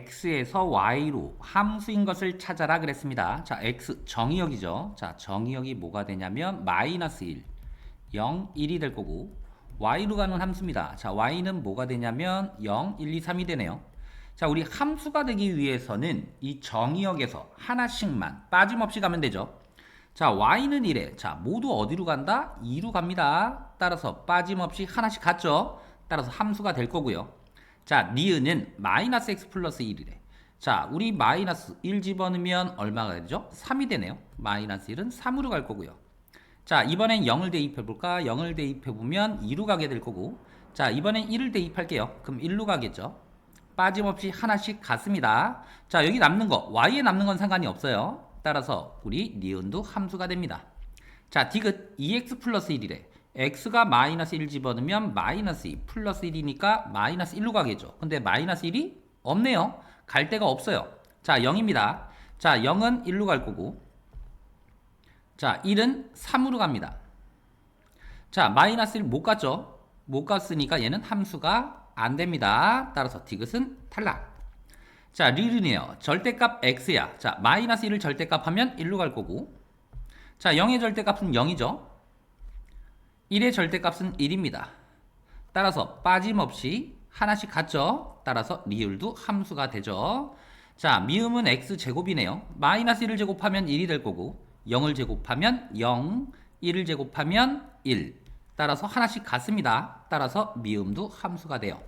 x에서 y로 함수인 것을 찾아라 그랬습니다. 자, x 정의역이죠. 자, 정의역이 뭐가 되냐면 마이너스 1, 0, 1이 될 거고 y로 가는 함수입니다. 자, y는 뭐가 되냐면 0, 1, 2, 3이 되네요. 자, 우리 함수가 되기 위해서는 이 정의역에서 하나씩만 빠짐없이 가면 되죠. 자, y는 1에 자, 모두 어디로 간다? 2로 갑니다. 따라서 빠짐없이 하나씩 갔죠. 따라서 함수가 될 거고요. 자, 니은은 마이너스 x 플러스 1이래. 자, 우리 마이너스 1 집어넣으면 얼마가 되죠? 3이 되네요. 마이너스 1은 3으로 갈 거고요. 자, 이번엔 0을 대입해볼까? 0을 대입해보면 2로 가게 될 거고. 자, 이번엔 1을 대입할게요. 그럼 1로 가겠죠. 빠짐없이 하나씩 갔습니다. 자, 여기 남는 거, y에 남는 건 상관이 없어요. 따라서 우리 니은도 함수가 됩니다. 자, 디귿 2x 플러스 1이래. x가 마이너스 1 집어넣으면 마이너스 2 플러스 1이니까 마이너스 1로 가겠죠. 근데 마이너스 1이 없네요. 갈 데가 없어요. 자, 0입니다. 자, 0은 1로 갈 거고. 자, 1은 3으로 갑니다. 자, 마이너스 1 못 갔죠? 못 갔으니까 얘는 함수가 안 됩니다. 따라서 디귿은 탈락. 자, 리을이네요. 절대값 x야. 자, 마이너스 1을 절대값 하면 1로 갈 거고. 자, 0의 절대값은 0이죠. 1의 절대값은 1입니다. 따라서 빠짐없이 하나씩 같죠? 따라서 리을도 함수가 되죠. 자, 미음은 x제곱이네요. 마이너스 1을 제곱하면 1이 될 거고 0을 제곱하면 0, 1을 제곱하면 1. 따라서 하나씩 같습니다. 따라서 미음도 함수가 돼요.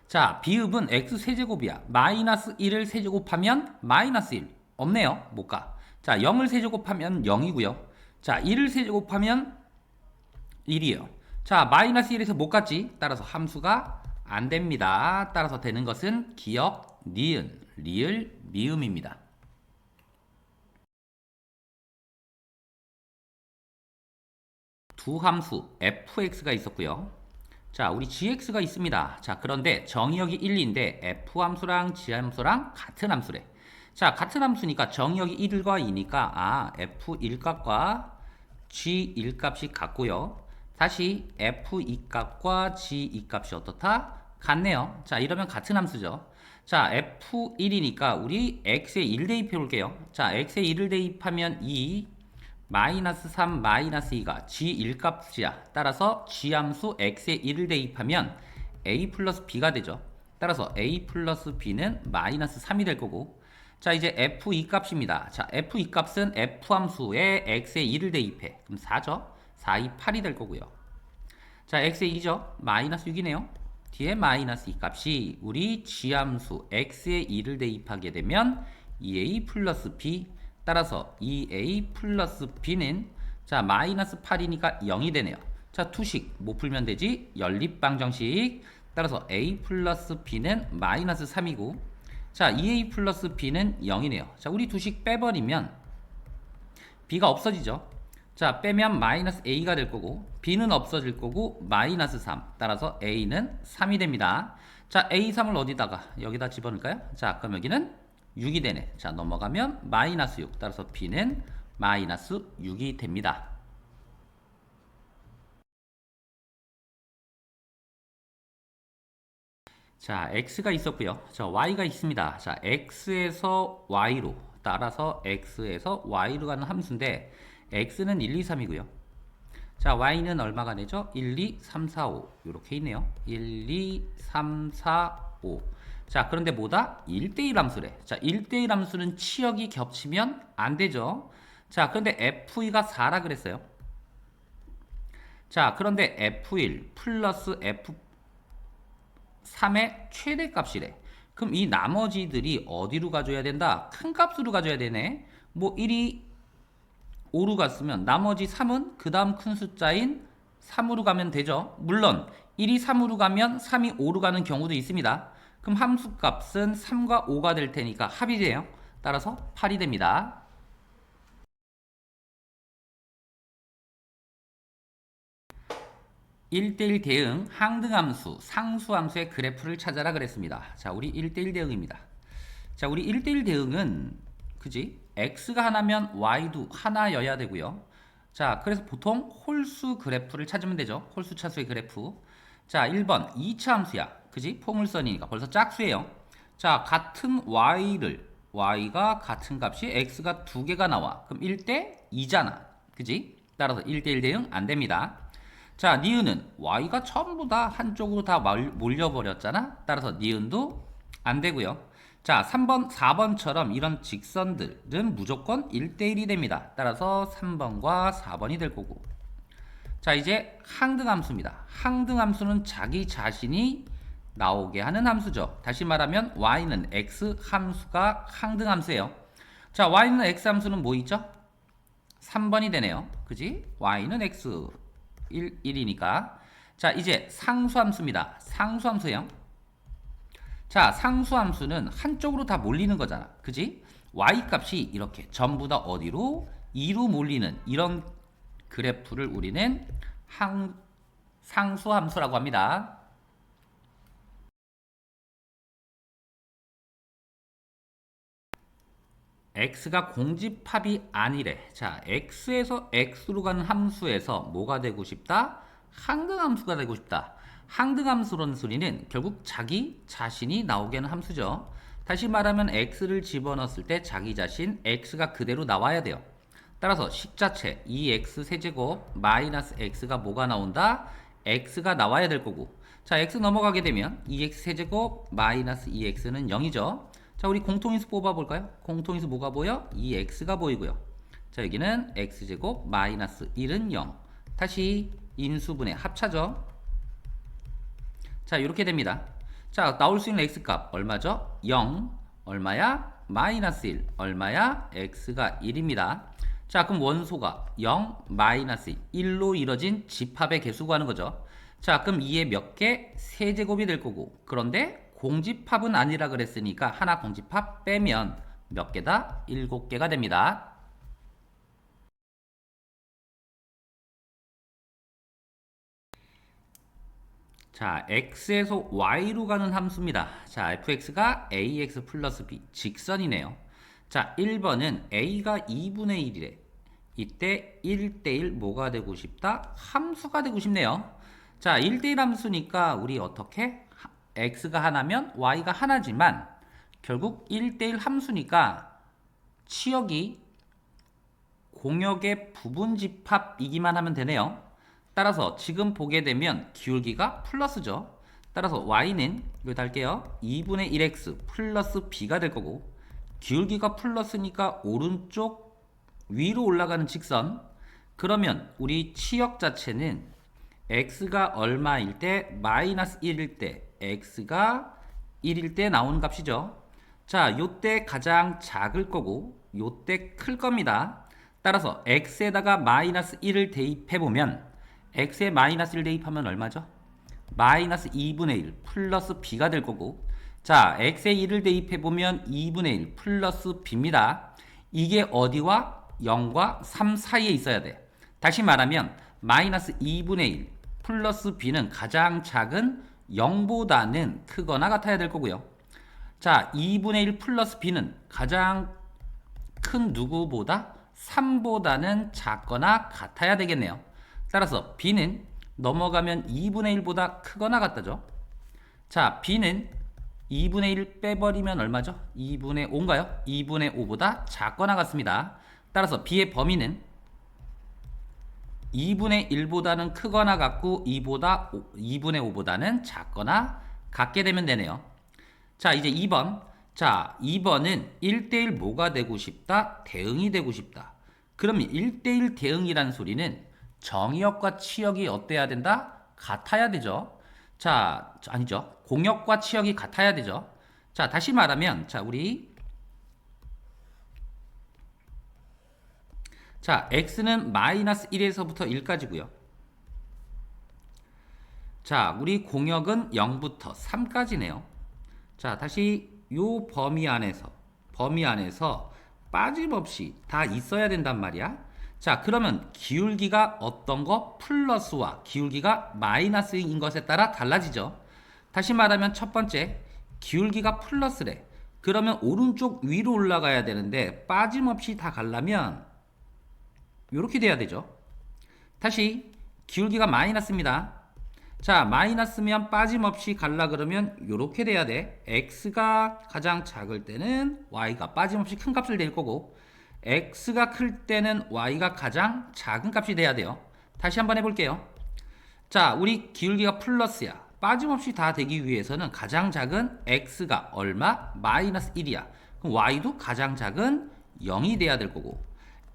자, 비읍은 x세제곱이야. 마이너스 1을 세제곱하면 마이너스 1. 없네요. 못 가. 자, 0을 세제곱하면 0이고요. 자, 1을 세제곱하면 1이에요. 자, 마이너스 1에서 못 갔지. 따라서 함수가 안 됩니다. 따라서 되는 것은 기역, 니은, 리을, 미음입니다. 두 함수 fx가 있었고요. 자, 우리 gx가 있습니다. 자, 그런데 정의역이 1인데 f함수랑 g함수랑 같은 함수래. 자, 같은 함수니까 정의역이 1과 2니까 f1값과 g1값이 같고요. 다시 f2값과 g2값이 어떻다? 같네요. 자, 이러면 같은 함수죠. 자, f1이니까 우리 x에 1 대입해 볼게요. 자, x에 1을 대입하면 2, 마이너스 3, 마이너스 2가 g1 값이야. 따라서 g함수 x에 1을 대입하면 a 플러스 b가 되죠. 따라서 a 플러스 b는 마이너스 3이 될 거고. 자, 이제 f2 값입니다. 자, f2 값은 f함수에 x에 1을 대입해. 그럼 4죠. 4, 2, 8이 될 거고요. 자, x에 2죠. 마이너스 6이네요. 뒤에 마이너스 2 값이 우리 g함수 x에 2를 대입하게 되면 2a 플러스 b. 따라서 2a 플러스 b는 자, 마이너스 8이니까 0이 되네요. 자, 투식 못 풀면 되지. 연립방정식. 따라서 a 플러스 b는 마이너스 3이고 자, 2a 플러스 b는 0이네요. 자, 우리 두식 빼버리면 b가 없어지죠. 자, 빼면 마이너스 a가 될 거고 b는 없어질 거고 마이너스 3. 따라서 a는 3이 됩니다. 자, a3을 어디다가 여기다 집어넣을까요? 자, 그럼 여기는 6이 되네. 자, 넘어가면 마이너스 6. 따라서 b는 마이너스 6이 됩니다. 자, x가 있었고요. 자, y가 있습니다. 자, x에서 y로 따라서 x에서 y로 가는 함수인데 x는 1, 2, 3이고요. 자, y는 얼마가 되죠? 1, 2, 3, 4, 5 이렇게 있네요. 1, 2, 3, 4, 5. 자, 그런데 뭐다? 1대1 함수래. 자, 1대1 함수는 치역이 겹치면 안 되죠. 자, 그런데 f2가 4라 그랬어요. 자, 그런데 f1 플러스 f3의 최대값이래. 그럼 이 나머지들이 어디로 가줘야 된다? 큰 값으로 가줘야 되네. 뭐 1이 5로 갔으면 나머지 3은 그 다음 큰 숫자인 3으로 가면 되죠. 물론 1이 3으로 가면 3이 5로 가는 경우도 있습니다. 그럼 함수값은 3과 5가 될 테니까 합이 돼요. 따라서 8이 됩니다. 1대1 대응 항등함수 상수함수의 그래프를 찾아라 그랬습니다. 자, 우리 1대1 대응입니다. 자, 우리 1대1 대응은 그지? x가 하나면 y도 하나여야 되고요. 자, 그래서 보통 홀수 그래프를 찾으면 되죠. 홀수 차수의 그래프. 자, 1번 2차 함수야. 그지? 포물선이니까 벌써 짝수예요. 자, 같은 y가 같은 값이 x가 두 개가 나와. 그럼 1대 2잖아. 그지? 따라서 1대 1 대응 안 됩니다. 자, 니은은 y가 전부 다 한쪽으로 다 몰려버렸잖아. 따라서 니은도 안 되고요. 자, 3번, 4번처럼 이런 직선들은 무조건 1대 1이 됩니다. 따라서 3번과 4번이 될 거고. 자, 이제 항등함수입니다. 항등함수는 자기 자신이 나오게 하는 함수죠. 다시 말하면 y는 x 함수가 항등함수예요. 자, y는 x 함수는 뭐 있죠? 3번이 되네요. 그지? y는 x 1이니까. 자, 이제 상수함수입니다. 상수함수예요. 자, 상수함수는 한쪽으로 다 몰리는 거잖아. 그지? y 값이 이렇게 전부 다 어디로? 2로 몰리는 이런 그래프를 우리는 상수함수라고 합니다. x가 공집합이 아니래. 자, x에서 x로 가는 함수에서 뭐가 되고 싶다? 항등함수가 되고 싶다. 항등함수라는 소리는 결국 자기 자신이 나오게 하는 함수죠. 다시 말하면 x를 집어넣었을 때 자기 자신 x가 그대로 나와야 돼요. 따라서 식자체 2x 세제곱 마이너스 x가 뭐가 나온다? x가 나와야 될 거고. 자, x 넘어가게 되면 2x 세제곱 마이너스 2x는 0이죠. 자, 우리 공통인수 뽑아볼까요? 공통인수 뭐가 보여? 2x가 보이고요. 자, 여기는 x제곱 마이너스 1은 0. 다시 인수분해 합차죠. 자, 이렇게 됩니다. 자, 나올 수 있는 x값 얼마죠? 0. 얼마야? 마이너스 1. 얼마야? x가 1입니다. 자, 그럼 원소가 0, 마이너스 1. 1로 이뤄진 집합의 개수 구하는 거죠. 자, 그럼 2에 몇 개? 세제곱이 될 거고. 그런데 공집합은 아니라 그랬으니까 하나 공집합 빼면 몇 개다? 7개가 됩니다. 자, x에서 y로 가는 함수입니다. 자, fx가 ax 플러스 b 직선이네요. 자, 1번은 a가 2분의 1이래. 이때 1대1 뭐가 되고 싶다? 함수가 되고 싶네요. 자, 1대1 함수니까 우리 어떻게? x가 하나면 y가 하나지만 결국 1대1 함수니까 치역이 공역의 부분집합이기만 하면 되네요. 따라서 지금 보게 되면 기울기가 플러스죠. 따라서 y는 여기다 할게요. 2분의 1x 플러스 b가 될 거고 기울기가 플러스니까 오른쪽 위로 올라가는 직선. 그러면 우리 치역 자체는 x가 얼마일 때 마이너스 1일 때 x가 1일 때 나오는 값이죠. 자, 요때 가장 작을 거고 요때 클 겁니다. 따라서 x에다가 마이너스 1을 대입해보면 x에 마이너스 1 대입하면 얼마죠? 마이너스 2분의 1 플러스 b가 될 거고 자, x에 1을 대입해보면 2분의 1 플러스 b입니다. 이게 어디와 0과 3 사이에 있어야 돼. 다시 말하면 마이너스 2분의 1 플러스 b는 가장 작은 0보다는 크거나 같아야 될 거고요. 자, 2분의 1 플러스 b는 가장 큰 누구보다 3보다는 작거나 같아야 되겠네요. 따라서 b는 넘어가면 2분의 1보다 크거나 같다죠. 자, b는 2분의 1 빼버리면 얼마죠? 2분의 5인가요? 2분의 5보다 작거나 같습니다. 따라서 b의 범위는 2분의 1보다는 크거나 같고 2분의 5보다는 작거나 같게 되면 되네요. 자, 이제 2번. 자, 2번은 1대1 뭐가 되고 싶다? 대응이 되고 싶다. 그러면 1대1 대응이라는 소리는 정의역과 치역이 어때야 된다? 같아야 되죠. 자, 아니죠. 공역과 치역이 같아야 되죠. 자, 다시 말하면 자, 우리 자, x는 마이너스 1에서부터 1까지고요. 자, 우리 공역은 0부터 3까지네요. 자, 다시 요 범위 안에서 빠짐없이 다 있어야 된단 말이야. 자, 그러면 기울기가 어떤 거? 플러스와 기울기가 마이너스인 것에 따라 달라지죠. 다시 말하면 첫 번째, 기울기가 플러스래. 그러면 오른쪽 위로 올라가야 되는데 빠짐없이 다 가려면 이렇게 돼야 되죠. 다시 기울기가 마이너스입니다. 자, 마이너스면 빠짐없이 갈라 그러면 요렇게 돼야 돼. x가 가장 작을 때는 y가 빠짐없이 큰 값을 낼 거고, x가 클 때는 y가 가장 작은 값이 돼야 돼요. 다시 한번 해볼게요. 자, 우리 기울기가 플러스야. 빠짐없이 다 되기 위해서는 가장 작은 x가 얼마? 마이너스 1이야. 그럼 y도 가장 작은 0이 돼야 될 거고,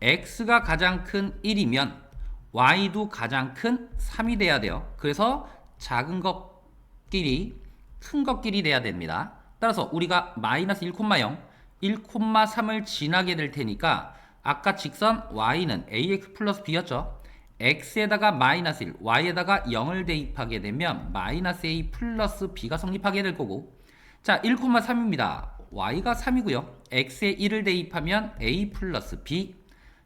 x가 가장 큰 1이면 y도 가장 큰 3이 돼야 돼요. 그래서 작은 것끼리 큰 것끼리 돼야 됩니다. 따라서 우리가 마이너스 1,0, 1,3을 지나게 될 테니까 아까 직선 y는 ax 플러스 b였죠. x에다가 마이너스 1, y에다가 0을 대입하게 되면 마이너스 a 플러스 b가 성립하게 될 거고, 자, 1,3입니다. y가 3이고요. x에 1을 대입하면 a 플러스 b.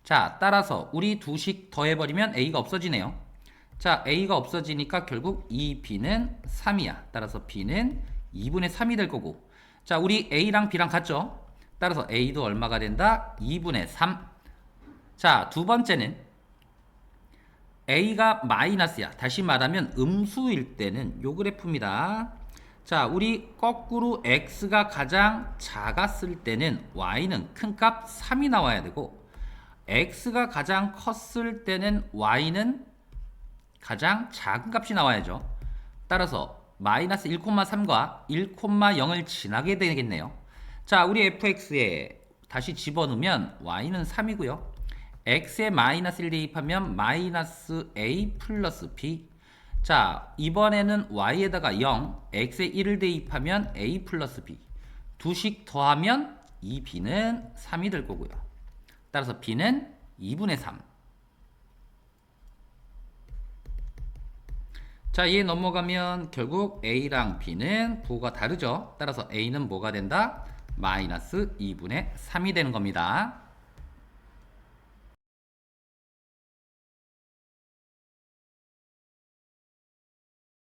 자, 따라서 우리 두식 더해버리면 a가 없어지네요. 자, a가 없어지니까 결국 2b는 3이야. 따라서 b는 2분의 3이 될 거고, 자, 우리 a랑 b랑 같죠? 따라서 a도 얼마가 된다? 2분의 3. 자, 두 번째는 a가 마이너스야. 다시 말하면 음수일 때는 요 그래프입니다. 자, 우리 거꾸로 x가 가장 작았을 때는 y는 큰 값 3이 나와야 되고, x가 가장 컸을 때는 y는 가장 작은 값이 나와야죠. 따라서 마이너스 1,3과 1,0을 지나게 되겠네요. 자, 우리 fx에 다시 집어넣으면 y는 3이고요. x에 마이너스 1 대입하면 마이너스 a 플러스 b. 자, 이번에는 y에다가 0, x에 1을 대입하면 a 플러스 b. 두식 더하면 2b는 3이 될 거고요. 따라서 b는 2분의 3. 자, 얘 넘어가면 결국 a랑 b는 부호가 다르죠. 따라서 a는 뭐가 된다? 마이너스 2분의 3이 되는 겁니다.